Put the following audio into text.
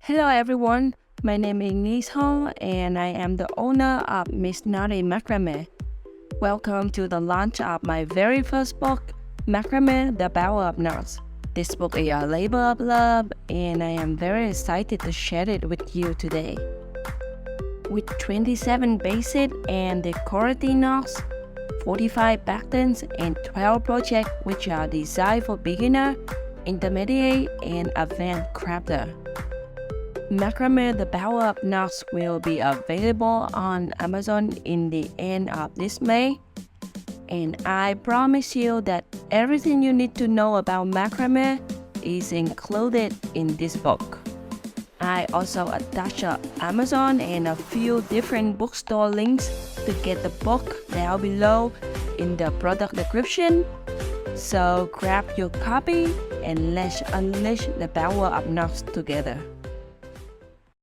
Hello everyone, my name is Nis Hong and I am the owner of Miss Naughty Macrame. Welcome to the launch of my very first book, Macrame, the Power of Knots. This book is a labor of love and I am very excited to share it with you today. With 27 basic and decorative knots, 45 patterns and 12 projects which are designed for beginner, intermediate, and advanced crafter. Macrame, the Power of Knots will be available on Amazon in the end of this May. And I promise you that everything you need to know about macrame is included in this book. I also attach Amazon and a few different bookstore links to get the book down below in the product description. So grab your copy and let's unleash the power of knots together.